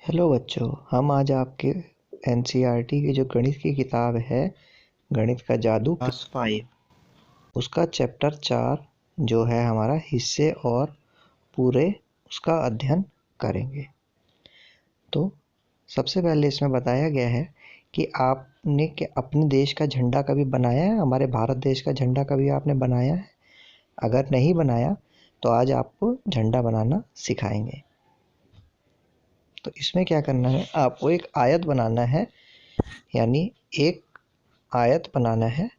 Hello बच्चों, हम आज आपके एनसीईआरटी की जो गणित की किताब है, गणित का जादू क्लास 5, उसका चैप्टर 4 जो है हमारा हिस्से और पूरे, उसका अध्ययन करेंगे। तो सबसे पहले इसमें बताया गया है कि आपने अपने देश का झंडा कभी बनाया है? हमारे भारत देश का झंडा कभी आपने बनाया है? अगर नहीं बनाया तो आज आपको झंडा बनाना सिखाएंगे। तो इसमें क्या करना है, आपको एक आयत बनाना है, यानी एक आयत बनाना है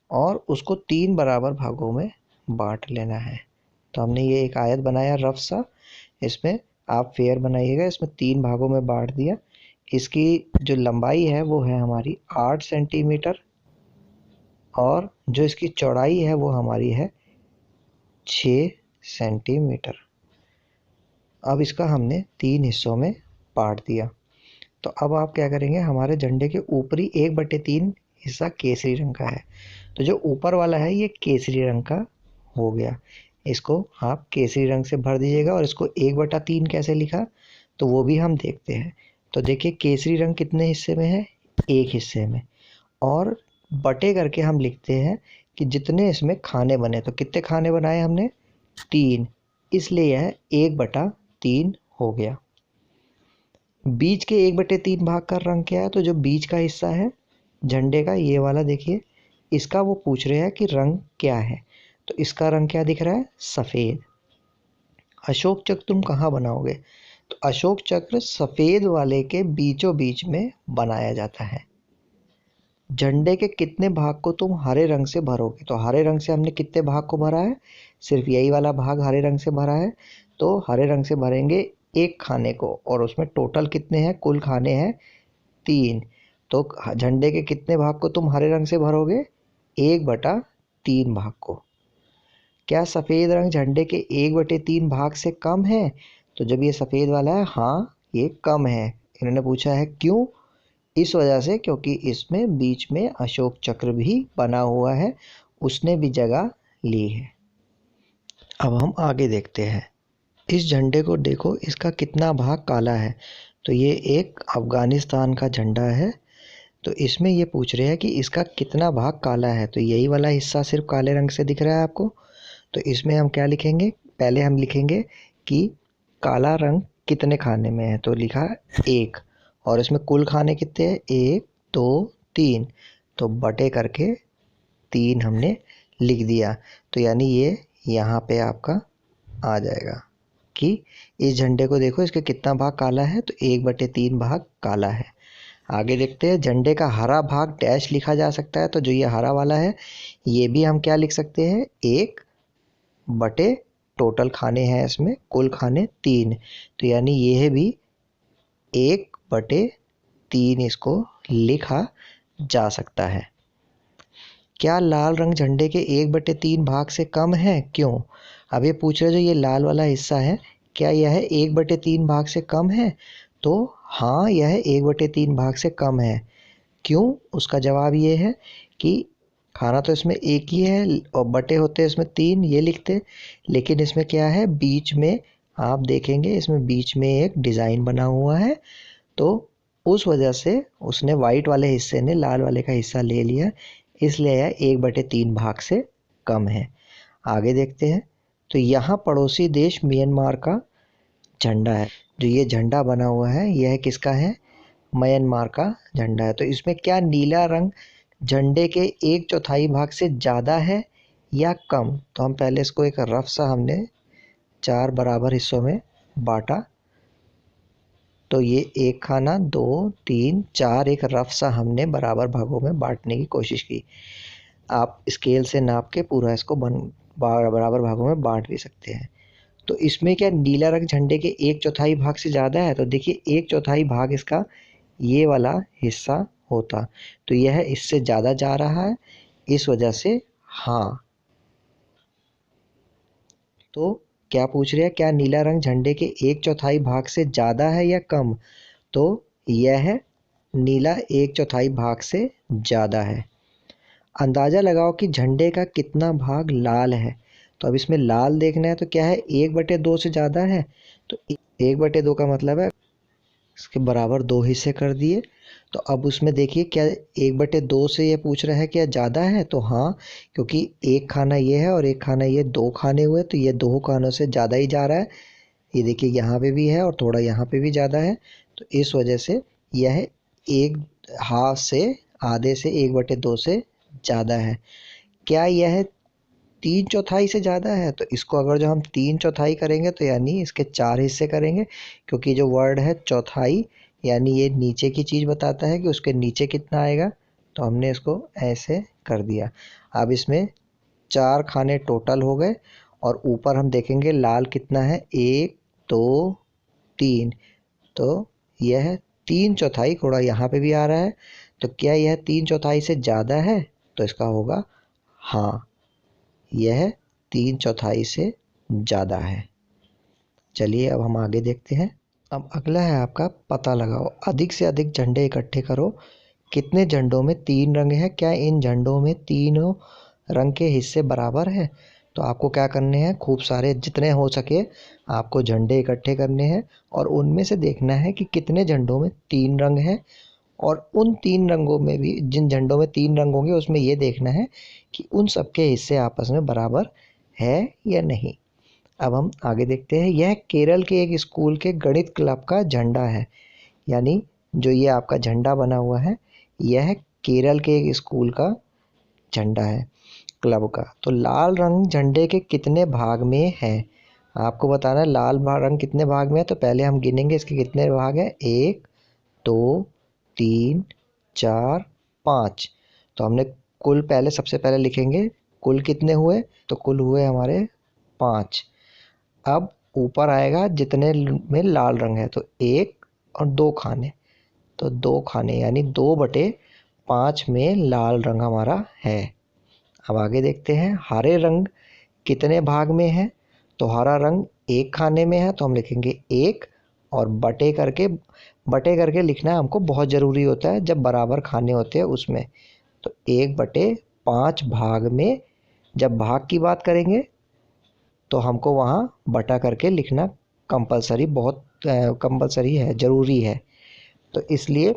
और उसको 3 बराबर भागों में बांट लेना है। तो हमने ये एक आयत बनाया रफ सा, इसमें आप फेयर बनाइएगा। इसमें 3 भागों में बांट दिया। इसकी जो लंबाई है वो है हमारी 8 सेंटीमीटर और जो इसकी चौड़ाई है वो हमारी है 6 सेंटीमीटर। अब इसका हमने 3 हिस्सों में बांट दिया। तो अब आप क्या करेंगे, हमारे झंडे के ऊपरी 1/3 हिस्सा केसरी रंग का है। तो जो ऊपर वाला है ये केसरी रंग का हो गया। इसको आप केसरी रंग से भर दीजिएगा। और इसको 1/3 कैसे लिखा तो वो भी हम देखते हैं। तो देखिए केसरी रंग कितने हिस्से में है, एक हिस्से में। और बटे करके हम लिखते हैं कि जितने इसमें खाने बने। तो कितने खाने बनाए हमने, 3, इसलिए यह 1/3 हो गया। बीच के 1/3 भाग का रंग क्या है, तो जो बीच का हिस्सा है झंडे का, ये वाला देखिए, इसका वो पूछ रहे हैं कि रंग क्या है। तो इसका रंग क्या दिख रहा है, सफ़ेद। अशोक चक्र तुम कहाँ बनाओगे, तो अशोक चक्र सफ़ेद वाले के बीचों बीच में बनाया जाता है। झंडे के कितने भाग को तुम हरे रंग से भरोगे, तो हरे रंग से हमने कितने भाग को भरा है, सिर्फ यही वाला भाग हरे रंग से भरा है। तो हरे रंग से भरेंगे एक खाने को, और उसमें टोटल कितने हैं, कुल खाने हैं 3। तो झंडे के कितने भाग को तुम हरे रंग से भरोगे, 1/3 भाग को। क्या सफ़ेद रंग झंडे के 1/3 भाग से कम है, तो जब ये सफ़ेद वाला है, हाँ ये कम है। इन्होंने पूछा है क्यों, इस वजह से क्योंकि इसमें बीच में अशोक चक्र भी बना हुआ है, उसने भी जगह ली है। अब हम आगे देखते हैं। इस झंडे को देखो, इसका कितना भाग काला है। तो ये एक अफगानिस्तान का झंडा है। तो इसमें ये पूछ रहे हैं कि इसका कितना भाग काला है। तो यही वाला हिस्सा सिर्फ काले रंग से दिख रहा है आपको। तो इसमें हम क्या लिखेंगे, पहले हम लिखेंगे कि काला रंग कितने खाने में है। तो लिखा 1, और इसमें कुल खाने कितने हैं, 1 2 3। तो बटे करके 3 हमने लिख दिया। तो यानी ये यहाँ पे आपका आ जाएगा कि इस झंडे को देखो, इसके कितना भाग काला है, तो 1/3 भाग काला है। आगे देखते हैं, झंडे का हरा भाग डैश लिखा जा सकता है। तो जो ये हरा वाला है, ये भी हम क्या लिख सकते हैं, 1 बटे टोटल खाने हैं इसमें, कुल खाने 3। तो यानी ये भी 1/3 इसको लिखा जा सकता है। क्या लाल रंग झंडे के 1/3 भाग से कम है, क्यों। अब ये पूछ रहे जो ये लाल वाला हिस्सा है, क्या यह 1/3 भाग से कम है, तो हाँ यह 1/3 भाग से कम है। क्यों, उसका जवाब ये है कि खाना तो इसमें एक ही है और बटे होते हैं इसमें 3, ये लिखते। लेकिन इसमें क्या है, बीच में आप देखेंगे, इसमें बीच में एक डिज़ाइन बना हुआ है। तो उस वजह से उसने वाइट वाले हिस्से ने लाल वाले का हिस्सा ले लिया, इसलिए यह 1/3 भाग से कम है। आगे देखते हैं। तो यहाँ पड़ोसी देश म्यांमार का झंडा है। जो ये झंडा बना हुआ है यह किसका है, म्यांमार का झंडा है। तो इसमें क्या नीला रंग झंडे के 1/4 भाग से ज़्यादा है या कम। तो हम पहले इसको एक रफ सा हमने 4 बराबर हिस्सों में बांटा। तो ये एक खाना, 2 3 4, एक रफ सा हमने बराबर भागों में बांटने की कोशिश की। आप स्केल से नाप के पूरा इसको बराबर भागों में बांट भी सकते हैं। तो इसमें क्या नीला रंग झंडे के 1/4 भाग से ज़्यादा है, तो देखिए 1/4 भाग इसका ये वाला हिस्सा होता। तो यह इससे ज़्यादा जा रहा है, इस वजह से हाँ। तो क्या पूछ रहे हैं, क्या नीला रंग झंडे के 1/4 भाग से ज़्यादा है या कम। तो यह नीला 1/4 भाग से ज़्यादा है। अंदाज़ा लगाओ कि झंडे का कितना भाग लाल है। तो अब इसमें लाल देखना है, तो क्या है, 1/2 से ज़्यादा है। तो 1/2 का मतलब है इसके बराबर 2 हिस्से कर दिए। तो अब उसमें देखिए क्या 1/2 से ये पूछ रहा है क्या ज़्यादा है, तो हाँ, क्योंकि एक खाना ये है और एक खाना ये, 2 खाने हुए, तो ये 2 खानों से ज़्यादा ही जा रहा है। ये देखिए यहाँ पे भी है और थोड़ा यहाँ पे भी ज़्यादा है, तो इस वजह से यह एक हाफ से, आधे से 1/2 से ज़्यादा है। क्या यह 3/4 से ज़्यादा है, तो इसको अगर जो हम 3/4 करेंगे तो यानी इसके 4 हिस्से करेंगे, क्योंकि जो वर्ड है चौथाई यानी ये नीचे की चीज़ बताता है कि उसके नीचे कितना आएगा, तो हमने इसको ऐसे कर दिया। अब इसमें 4 खाने टोटल हो गए और ऊपर हम देखेंगे लाल कितना है, 1 2 3, तो यह 3/4, थोड़ा यहाँ पे भी आ रहा है, तो क्या यह 3/4 से ज़्यादा है, तो इसका होगा हाँ, यह 3/4 से ज़्यादा है। चलिए अब हम आगे देखते हैं। अब अगला है आपका पता लगाओ। अधिक से अधिक झंडे इकट्ठे करो। कितने झंडों में 3 रंग हैं? क्या इन झंडों में तीनों रंग के हिस्से बराबर हैं? तो आपको क्या करने हैं, खूब सारे जितने हो सके आपको झंडे इकट्ठे करने हैं और उनमें से देखना है कि कितने झंडों में 3 रंग हैं, और उन 3 रंगों में भी, जिन झंडों में 3 रंग होंगे उसमें ये देखना है कि उन सबके हिस्से आपस में बराबर है या नहीं। अब हम आगे देखते हैं। यह केरल के एक स्कूल के गणित क्लब का झंडा है। यानी जो ये आपका झंडा बना हुआ है, यह केरल के एक स्कूल का झंडा है, क्लब का। तो लाल रंग झंडे के कितने भाग में है? आपको बताना है लाल रंग कितने भाग में है। तो पहले हम गिनेंगे इसके कितने भाग हैं, 1 2 3 4 5। तो हमने कुल पहले, सबसे पहले लिखेंगे कुल कितने हुए, तो कुल हुए हमारे 5। अब ऊपर आएगा जितने में लाल रंग है, तो 1 और 2 खाने, तो 2 खाने यानी 2/5 में लाल रंग हमारा है। अब आगे देखते हैं। हरे रंग कितने भाग में है? तो हरा रंग 1 खाने में है, तो हम लिखेंगे 1, और बटे करके लिखना हमको बहुत ज़रूरी होता है जब बराबर खाने होते हैं उसमें। तो 1/5 भाग में, जब भाग की बात करेंगे तो हमको वहाँ बटा करके लिखना कंपलसरी, बहुत कंपलसरी है, ज़रूरी है। तो इसलिए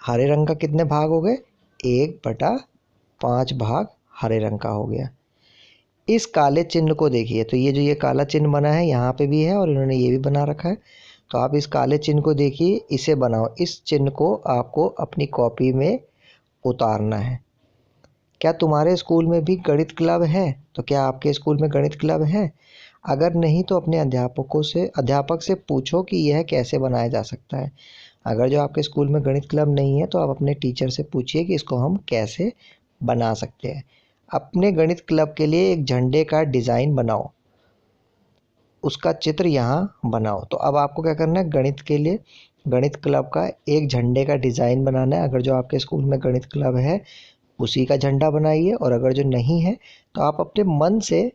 हरे रंग का कितने भाग हो गए, 1/5 भाग हरे रंग का हो गया। इस काले चिन्ह को देखिए। तो ये जो ये काला चिन्ह बना है यहाँ पे भी है और इन्होंने ये भी बना रखा है। तो आप इस काले चिन्ह को देखिए, इसे बनाओ। इस चिन्ह को आपको अपनी कॉपी में उतारना है। क्या तुम्हारे स्कूल में भी गणित क्लब है? तो क्या आपके स्कूल में गणित क्लब है? अगर नहीं तो अपने अध्यापक से पूछो कि यह कैसे बनाया जा सकता है। अगर जो आपके स्कूल में गणित क्लब नहीं है तो आप अपने टीचर से पूछिए कि इसको हम कैसे बना सकते हैं। अपने गणित क्लब के लिए एक झंडे का डिज़ाइन बनाओ, उसका चित्र यहाँ बनाओ। तो अब आपको क्या करना है, गणित के लिए गणित क्लब का एक झंडे का डिज़ाइन बनाना है। अगर जो आपके स्कूल में गणित क्लब है उसी का झंडा बनाइए, और अगर जो नहीं है तो आप अपने मन से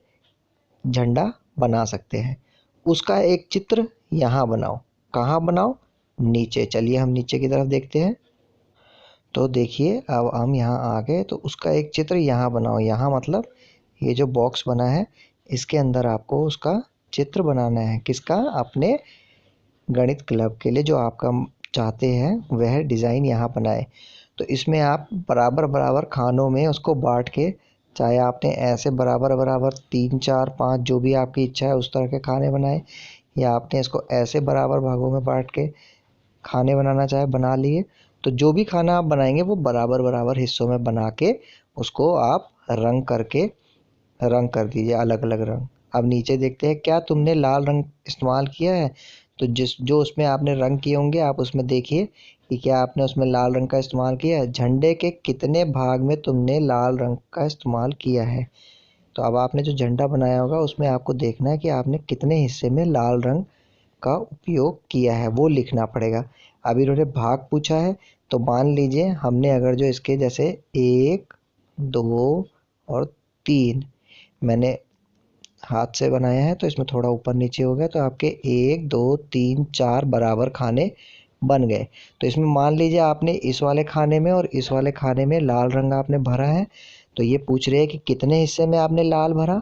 झंडा बना सकते हैं। उसका एक चित्र यहाँ बनाओ। कहाँ बनाओ, नीचे। चलिए हम नीचे की तरफ देखते हैं। तो देखिए अब हम यहाँ आ गए, तो उसका एक चित्र यहाँ बनाओ। यहाँ मतलब ये जो बॉक्स बना है इसके अंदर आपको उसका चित्र बनाना है। किसका? अपने गणित क्लब के लिए जो आपका चाहते हैं वह डिज़ाइन यहाँ बनाए। तो इसमें आप बराबर बराबर खानों में उसको बांट के, चाहे आपने ऐसे बराबर बराबर 3 4 5 जो भी आपकी इच्छा है उस तरह के खाने बनाए, या आपने इसको ऐसे बराबर भागों में बांट के खाने बनाना चाहे बना लिए। तो जो भी खाना आप बनाएंगे वो बराबर बराबर हिस्सों में बना के उसको आप रंग कर दीजिए, अलग अलग रंग। अब नीचे देखते हैं। क्या तुमने लाल रंग इस्तेमाल किया है? तो जो उसमें आपने रंग किए होंगे आप उसमें देखिए कि क्या आपने उसमें लाल रंग का इस्तेमाल किया है। झंडे के कितने भाग में तुमने लाल रंग का इस्तेमाल किया है? तो अब आपने जो झंडा बनाया होगा उसमें आपको देखना है कि आपने कितने हिस्से में लाल रंग का उपयोग किया है, वो लिखना पड़ेगा। अब इन्होंने भाग पूछा है, तो मान लीजिए हमने अगर जो इसके जैसे 1 2 और 3 मैंने हाथ से बनाया है, तो इसमें थोड़ा ऊपर नीचे हो गया, तो आपके 1 2 3 4 बराबर खाने बन गए। तो इसमें मान लीजिए आपने इस वाले खाने में और इस वाले खाने में लाल रंग आपने भरा है। तो ये पूछ रहे हैं कि कितने हिस्से में आपने लाल भरा।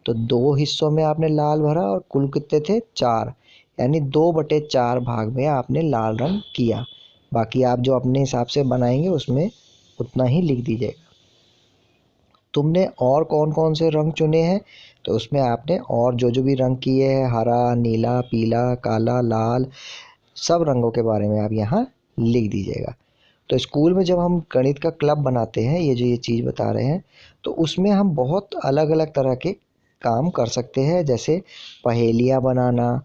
तो 2 हिस्सों में आपने लाल भरा और कुल कितने थे, 4। यानी 2/4 भाग में आपने लाल रंग किया। बाकी आप जो अपने हिसाब से बनाएंगे उसमें उतना ही लिख दीजिएगा। तुमने और कौन कौन से रंग चुने हैं, तो उसमें आपने और जो जो भी रंग किए हैं, हरा, नीला, पीला, काला, लाल, सब रंगों के बारे में आप यहाँ लिख दीजिएगा। तो स्कूल में जब हम गणित का क्लब बनाते हैं, ये जो ये चीज़ बता रहे हैं, तो उसमें हम बहुत अलग अलग तरह के काम कर सकते हैं, जैसे पहेलियाँ बनाना,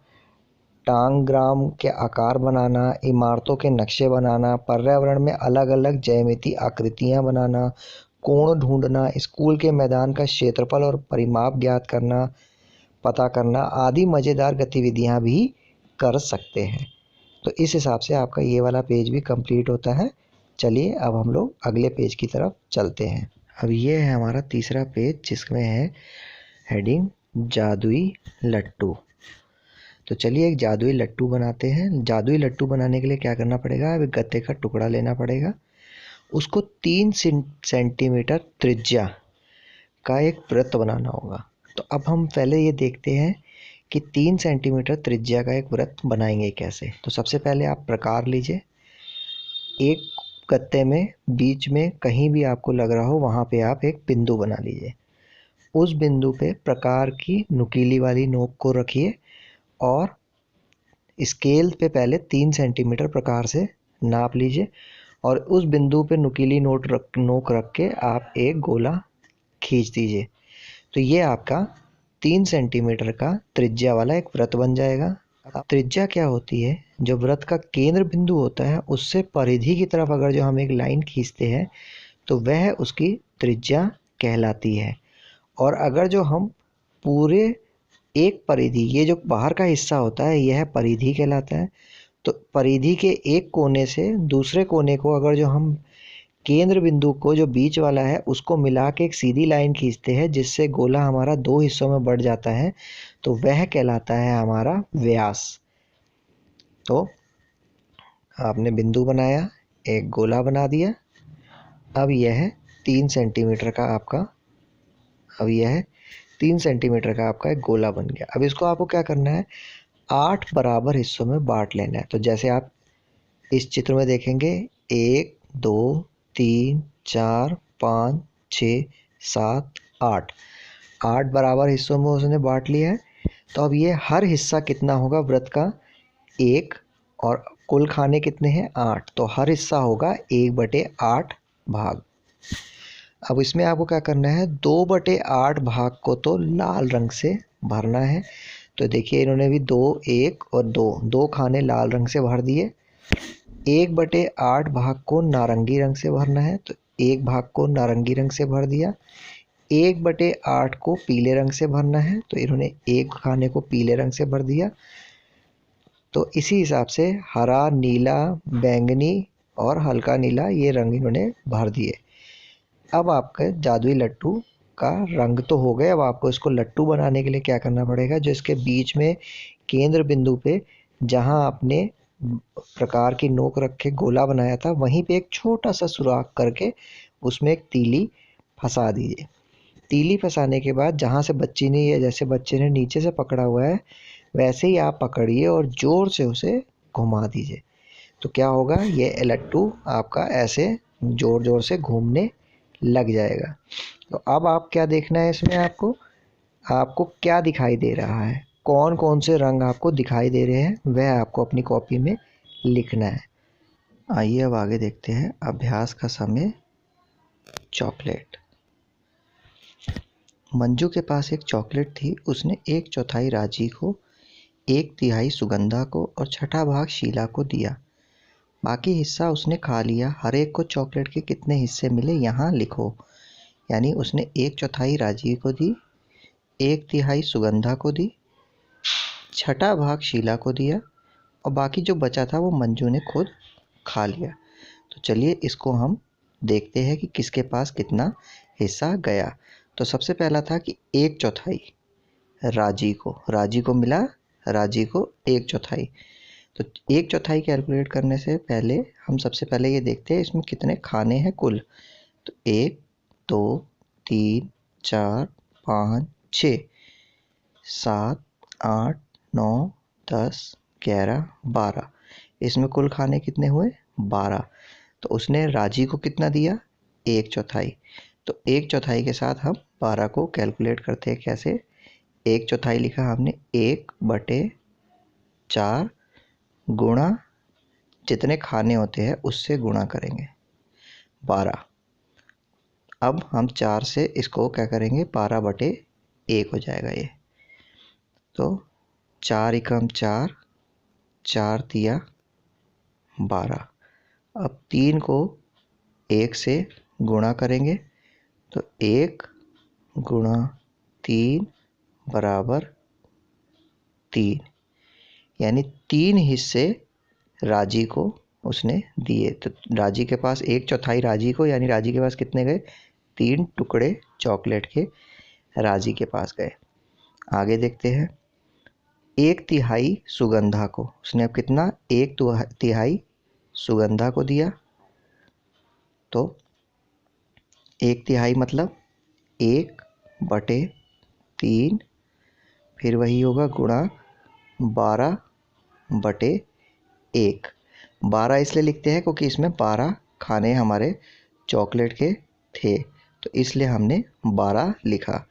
टांगग्राम के आकार बनाना, इमारतों के नक्शे बनाना, पर्यावरण में अलग अलग ज्यामितीय आकृतियाँ बनाना, कोण ढूंढना, स्कूल के मैदान का क्षेत्रफल और परिमाप ज्ञात करना, पता करना आदि मज़ेदार गतिविधियाँ भी कर सकते हैं। तो इस हिसाब से आपका ये वाला पेज भी कंप्लीट होता है। चलिए अब हम लोग अगले पेज की तरफ चलते हैं। अब ये है हमारा तीसरा पेज, जिसमें है हेडिंग जादुई लट्टू। तो चलिए एक जादुई लट्टू बनाते हैं। जादुई लट्टू बनाने के लिए क्या करना पड़ेगा, अब एक गत्ते का टुकड़ा लेना पड़ेगा, उसको 3 सेंटीमीटर त्रिज्या का एक वृत्त बनाना होगा। तो अब हम पहले ये देखते हैं कि 3 सेंटीमीटर त्रिज्या का एक वृत्त बनाएंगे कैसे। तो सबसे पहले आप प्रकार लीजिए, एक गत्ते में बीच में कहीं भी आपको लग रहा हो वहाँ पे आप एक बिंदु बना लीजिए। उस बिंदु पे प्रकार की नुकीली वाली नोक को रखिए और स्केल पे पहले 3 सेंटीमीटर प्रकार से नाप लीजिए और उस बिंदु पे नुकीली नोक रख के आप एक गोला खींच दीजिए। तो ये आपका 3 सेंटीमीटर का त्रिज्या वाला एक वृत्त बन जाएगा। अब त्रिज्या क्या होती है, जो वृत्त का केंद्र बिंदु होता है उससे परिधि की तरफ अगर जो हम एक लाइन खींचते हैं तो वह उसकी त्रिज्या कहलाती है। और अगर जो हम पूरे एक परिधि, ये जो बाहर का हिस्सा होता है यह परिधि कहलाता है। तो परिधि के एक कोने से दूसरे कोने को अगर जो हम केंद्र बिंदु को जो बीच वाला है उसको मिला के एक सीधी लाइन खींचते हैं जिससे गोला हमारा 2 हिस्सों में बढ़ जाता है, तो वह कहलाता है हमारा व्यास। तो आपने बिंदु बनाया, एक गोला बना दिया। अब यह 3 सेंटीमीटर का आपका अब यह 3 सेंटीमीटर का आपका एक गोला बन गया। अब इसको आपको क्या करना है, 8 बराबर हिस्सों में बांट लेना है। तो जैसे आप इस चित्र में देखेंगे, 1 2 3 4 5 6 7 8, 8 बराबर हिस्सों में उसने बांट लिया है। तो अब ये हर हिस्सा कितना होगा वृत्त का, 1, और कुल खाने कितने हैं, 8, तो हर हिस्सा होगा 1/8 भाग। अब इसमें आपको क्या करना है, 2/8 भाग को तो लाल रंग से भरना है। तो देखिए इन्होंने भी 2, 1 और 2 खाने लाल रंग से भर दिए। 1/8 भाग को नारंगी रंग से भरना है, तो एक भाग को नारंगी रंग से भर दिया। 1/8 को पीले रंग से भरना है, तो इन्होंने एक खाने को पीले रंग से भर दिया। तो इसी हिसाब से हरा, नीला, बैंगनी और हल्का नीला ये रंग इन्होंने भर दिए। अब आपका जादुई लट्टू का रंग तो हो गए। अब आपको इसको लट्टू बनाने के लिए क्या करना पड़ेगा, जो इसके बीच में केंद्र बिंदु पे जहां आपने प्रकार की नोक रख के गोला बनाया था वहीं पे एक छोटा सा सुराख करके उसमें एक तीली फंसा दीजिए। तीली फंसाने के बाद जहां से बच्ची ने, या जैसे बच्चे ने नीचे से पकड़ा हुआ है वैसे ही आप पकड़िए और जोर से उसे घुमा दीजिए। तो क्या होगा, ये लट्टू आपका ऐसे जोर जोर से घूमने लग जाएगा। तो अब आप क्या देखना है इसमें, आपको आपको क्या दिखाई दे रहा है, कौन कौन से रंग आपको दिखाई दे रहे हैं वह आपको अपनी कॉपी में लिखना है। आइए अब आगे देखते हैं। अभ्यास का समय, चॉकलेट। मंजू के पास एक चॉकलेट थी। उसने 1/4 राजी को, 1/3 सुगंधा को और 6ठा भाग शीला को दिया। बाकी हिस्सा उसने खा लिया। हर एक को चॉकलेट के कितने हिस्से मिले यहाँ लिखो। यानी उसने 1/4 राजीव को दी, 1/3 सुगंधा को दी, 6ठा भाग शीला को दिया और बाकी जो बचा था वो मंजू ने खुद खा लिया। तो चलिए इसको हम देखते हैं कि किसके पास कितना हिस्सा गया। तो सबसे पहला था कि 1/4 राजी को मिला, राजी को 1/4। तो 1/4 कैलकुलेट करने से पहले हम सबसे पहले ये देखते हैं इसमें कितने खाने हैं कुल। तो 1 2 3 4 5 6 7 8 9 10 11, 12। इसमें कुल खाने कितने हुए? 12। तो उसने राजी को कितना दिया? 1/4। तो 1/4 के साथ हम 12 को कैलकुलेट करते हैं। कैसे? 1/4 लिखा हमने 1/4 गुणा जितने खाने होते हैं उससे गुणा करेंगे 12। अब हम 4 से इसको क्या करेंगे? 12/1 हो जाएगा ये। तो 4 एकम 4, 4 तिया 12। अब 3 को 1 से गुणा करेंगे तो 1 गुणा 3 बराबर 3, यानी 3 हिस्से राजी को उसने दिए। तो राजी के पास 1/4 राजी को, यानी राजी के पास कितने गए? 3 टुकड़े चॉकलेट के राजी के पास गए। आगे देखते हैं। 1/3 सुगंधा को, उसने अब कितना? 1/3 सुगंधा को दिया। तो 1/3 मतलब 1/3, फिर वही होगा गुणा 12/1। 12 इसलिए लिखते हैं क्योंकि इसमें 12 खाने हमारे चॉकलेट के थे, तो इसलिए हमने 12 लिखा।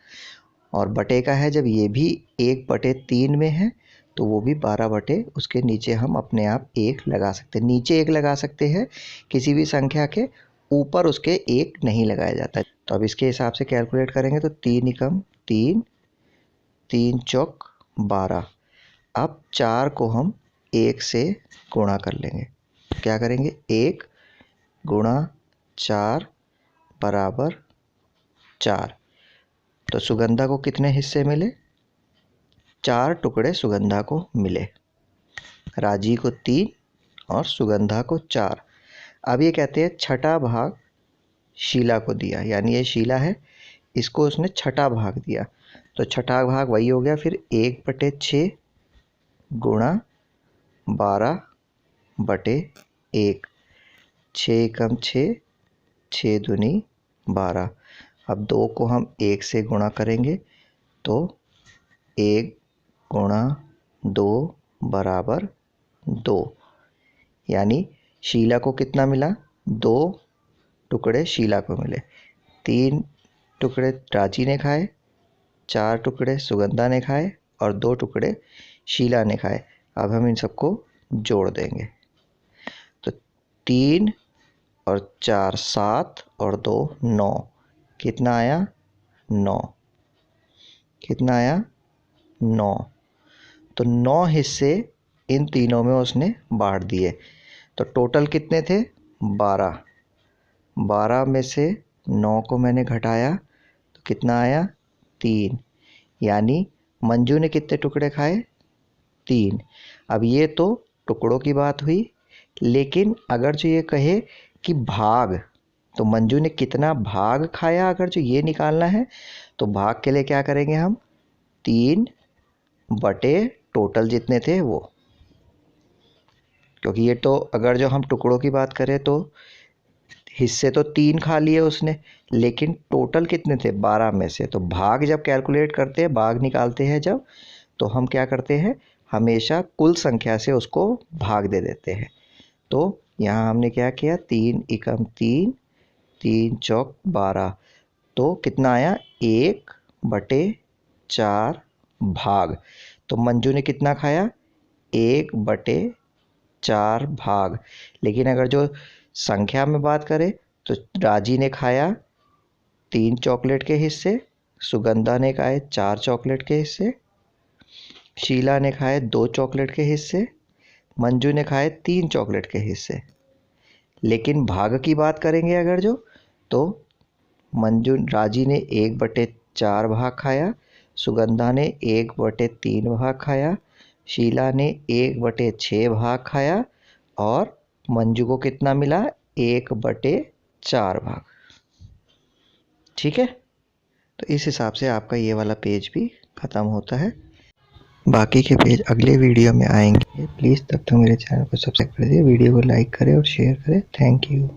और बटे का है, जब ये भी 1/3 में है तो वो भी 12 उसके नीचे हम अपने आप 1 लगा सकते हैं। नीचे 1 लगा सकते हैं, किसी भी संख्या के ऊपर उसके 1 नहीं लगाया जाता। तो अब इसके हिसाब से कैलकुलेट करेंगे तो 3 एकम 3, 3 चौक 12। अब 4 को हम 1 से गुणा कर लेंगे। क्या करेंगे? 1 गुणा 4 बराबर 4। तो सुगंधा को कितने हिस्से मिले? 4 टुकड़े सुगंधा को मिले। राजी को 3 और सुगंधा को 4। अब ये कहते हैं छठा भाग शीला को दिया, यानी ये शीला है, इसको उसने छठा भाग दिया। तो छठा भाग वही हो गया फिर 1/6 गुणा 12/1। 6 एकम 6, 6 दूनी 12। अब 2 को हम 1 से गुणा करेंगे तो 1 गुणा 2 बराबर 2, यानी शीला को कितना मिला? 2 टुकड़े शीला को मिले। 3 टुकड़े राजी ने खाए, 4 टुकड़े सुगंधा ने खाए और 2 टुकड़े शीला ने खाए। अब हम इन सबको जोड़ देंगे तो 3 और 4 7 और 2 9। कितना आया? 9। कितना आया? 9। तो 9 हिस्से इन तीनों में उसने बांट दिए। तो टोटल कितने थे? 12। 12 में से 9 को मैंने घटाया तो कितना आया? 3। यानी मंजू ने कितने टुकड़े खाए? 3। अब ये तो टुकड़ों की बात हुई, लेकिन अगर जो ये कहे कि भाग, तो मंजू ने कितना भाग खाया, अगर जो ये निकालना है तो भाग के लिए क्या करेंगे हम? 3 बटे टोटल जितने थे वो, क्योंकि ये तो अगर जो हम टुकड़ों की बात करें तो हिस्से तो 3 खा लिए उसने, लेकिन टोटल कितने थे? 12 में से। तो भाग जब कैलकुलेट करते हैं, भाग निकालते हैं जब, तो हम क्या करते हैं? हमेशा कुल संख्या से उसको भाग दे देते हैं। तो यहाँ हमने क्या किया? 3 एकम 3, 3 चौक 12। तो कितना आया? 1/4 भाग। तो मंजू ने कितना खाया? 1/4 भाग। लेकिन अगर जो संख्या में बात करें तो राजी ने खाया 3 चॉकलेट के हिस्से, सुगंधा ने खाए 4 चॉकलेट के हिस्से, शीला ने खाए 2 चॉकलेट के हिस्से, मंजू ने खाए 3 चॉकलेट के हिस्से। लेकिन भाग की बात करेंगे अगर जो, तो राजी ने 1/4 भाग खाया, सुगंधा ने 1/3 भाग खाया, शीला ने 1/6 भाग खाया और मंजू को कितना मिला? 1/4 भाग। ठीक है, तो इस हिसाब से आपका ये वाला पेज भी ख़त्म होता है। बाकी के पेज अगले वीडियो में आएंगे। प्लीज़ तब तक मेरे चैनल को सब्सक्राइब कर दीजिए, वीडियो को लाइक करें और शेयर करें। Thank you.